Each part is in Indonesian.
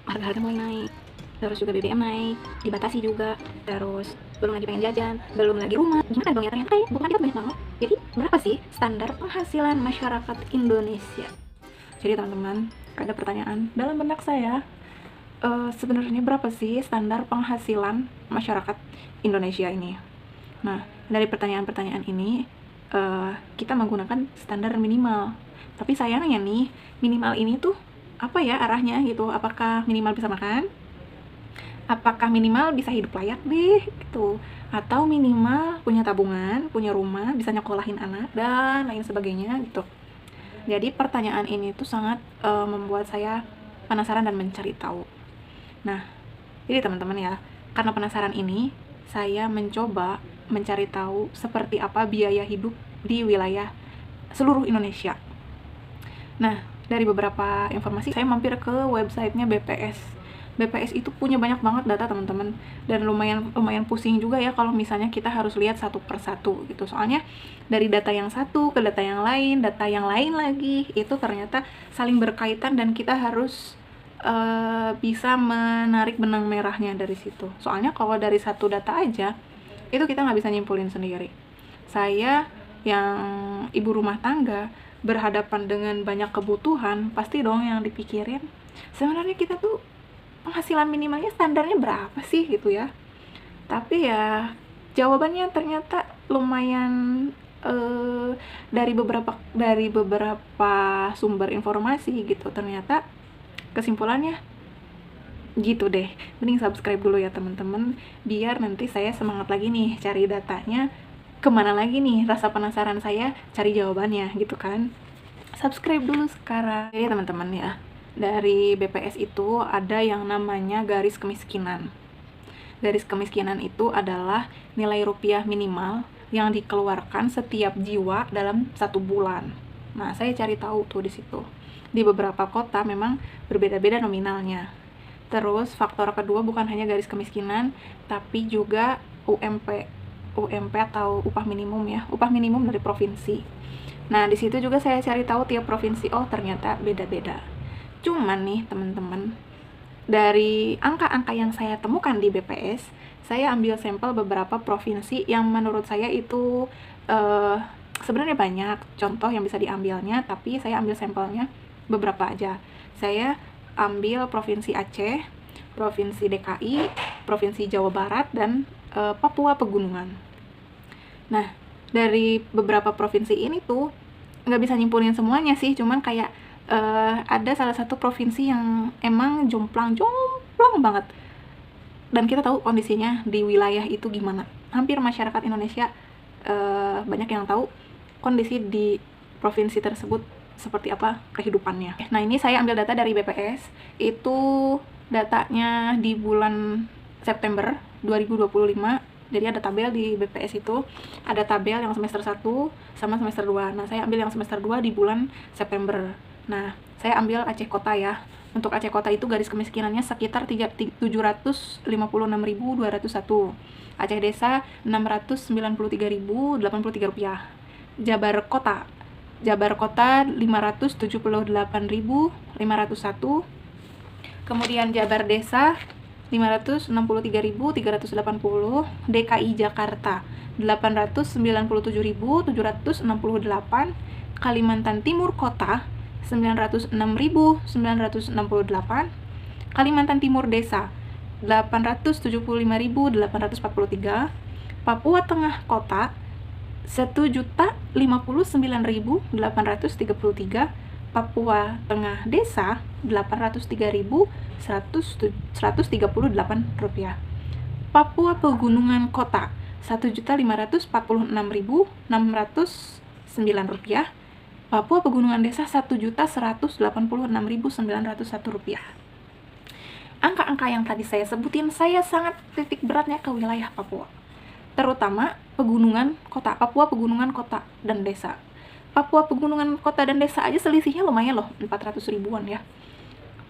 harga-harga mulai naik, terus juga BBM naik, dibatasi juga, terus belum lagi pengen jajan, belum lagi rumah, gimana dong ya, ternyata ya bukan kita banyak banget. Jadi berapa sih standar penghasilan masyarakat Indonesia? Jadi teman-teman, ada pertanyaan dalam benak saya, sebenarnya berapa sih standar penghasilan masyarakat Indonesia ini? Nah, dari pertanyaan-pertanyaan ini, kita menggunakan standar minimal. Tapi sayangnya nih, minimal ini tuh apa ya arahnya gitu? Apakah minimal bisa makan? Apakah minimal bisa hidup layak deh gitu? Atau minimal punya tabungan, punya rumah, bisa nyekolahin anak dan lain sebagainya gitu. Jadi pertanyaan ini tuh sangat membuat saya penasaran dan mencari tahu. Nah, jadi teman-teman ya, karena penasaran ini, saya mencoba mencari tahu seperti apa biaya hidup di wilayah seluruh Indonesia. Nah, dari beberapa informasi, saya mampir ke websitenya BPS. BPS itu punya banyak banget data teman-teman, dan lumayan pusing juga ya kalau misalnya kita harus lihat satu persatu gitu. Soalnya dari data yang satu ke data yang lain lagi itu ternyata saling berkaitan dan kita harus bisa menarik benang merahnya dari situ. Soalnya kalau dari satu data aja itu kita nggak bisa nyimpulin sendiri. Saya yang ibu rumah tangga berhadapan dengan banyak kebutuhan, pasti dong yang dipikirin sebenarnya kita tuh penghasilan minimalnya standarnya berapa sih gitu ya. Tapi ya jawabannya ternyata lumayan dari beberapa sumber informasi gitu, ternyata kesimpulannya gitu deh. Mending subscribe dulu ya teman-teman, biar nanti saya semangat lagi nih cari datanya, kemana lagi nih rasa penasaran saya cari jawabannya gitu kan. Subscribe dulu sekarang. Jadi teman-teman ya, dari BPS itu ada yang namanya garis kemiskinan. Garis kemiskinan itu adalah nilai rupiah minimal yang dikeluarkan setiap jiwa dalam 1 bulan. Nah, saya cari tahu tuh di situ. Di beberapa kota memang berbeda-beda nominalnya. Terus faktor kedua bukan hanya garis kemiskinan, tapi juga UMP. UMP atau upah minimum ya, upah minimum dari provinsi. Nah, di situ juga saya cari tahu tiap provinsi, oh ternyata beda-beda. Cuman nih teman-teman, dari angka-angka yang saya temukan di BPS, saya ambil sampel beberapa provinsi yang menurut saya itu sebenarnya banyak contoh yang bisa diambilnya, tapi saya ambil sampelnya beberapa aja. Saya ambil provinsi Aceh, provinsi DKI, provinsi Jawa Barat, dan Papua Pegunungan. Nah, dari beberapa provinsi ini tuh nggak bisa nyimpulin semuanya sih, cuman kayak ada salah satu provinsi yang emang jomplang banget, dan kita tahu kondisinya di wilayah itu gimana. Hampir masyarakat Indonesia banyak yang tahu kondisi di provinsi tersebut seperti apa kehidupannya. Nah, ini saya ambil data dari BPS, itu datanya di bulan September 2025. Jadi ada tabel di BPS itu, ada tabel yang semester 1 sama semester 2. Nah, saya ambil yang semester 2 di bulan September. Nah, saya ambil Aceh Kota ya. Untuk Aceh Kota itu garis kemiskinannya sekitar 756.201. Aceh Desa 693.083 rupiah. Jabar Kota 578.501. Kemudian Jabar Desa 563.380. DKI Jakarta 897.768. Kalimantan Timur Kota 906.968. Kalimantan Timur Desa 875.843. Papua Tengah Kota 1.059.833. Papua Tengah Desa 803.138 rupiah. Papua Pegunungan Kota 1.546.609 rupiah. Papua Pegunungan Desa 1.186.901 rupiah. Angka-angka yang tadi saya sebutin, saya sangat titik beratnya ke wilayah Papua, terutama pegunungan kota, Papua Pegunungan Kota dan Desa. Papua Pegunungan Kota dan Desa aja selisihnya lumayan loh, 400 ribuan ya.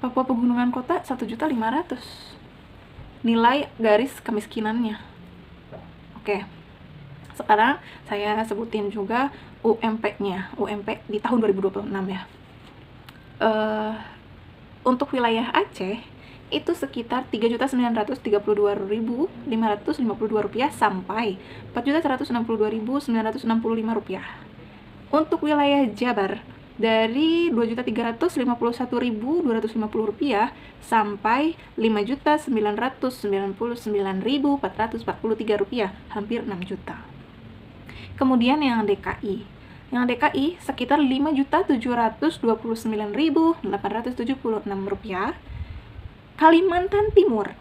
Papua Pegunungan Kota 1.500.000 nilai garis kemiskinannya. Oke, sekarang saya sebutin juga UMP-nya, UMP di tahun 2026 ya. Untuk wilayah Aceh itu sekitar Rp3.932.552 sampai Rp4.162.965. Untuk wilayah Jabar dari Rp2.351.250 sampai Rp5.999.443, hampir 6 juta. Kemudian yang DKI sekitar Rp5.729.876. Kalimantan Timur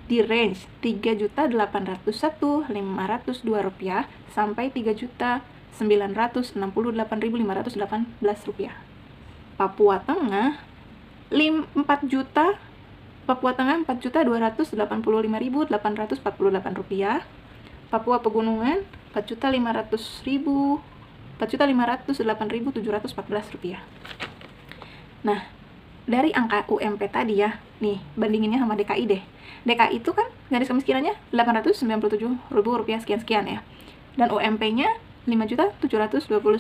di range Rp3.801.502 sampai Rp3.968.518. Papua Tengah Rp4.285.848. Papua Pegunungan Rp4.508.714. Nah, dari angka UMP tadi ya, nih bandinginnya sama DKI deh. DKI itu kan garis kemiskinannya Rp897.000 sekian-sekian ya, dan UMP-nya Rp5.729.000.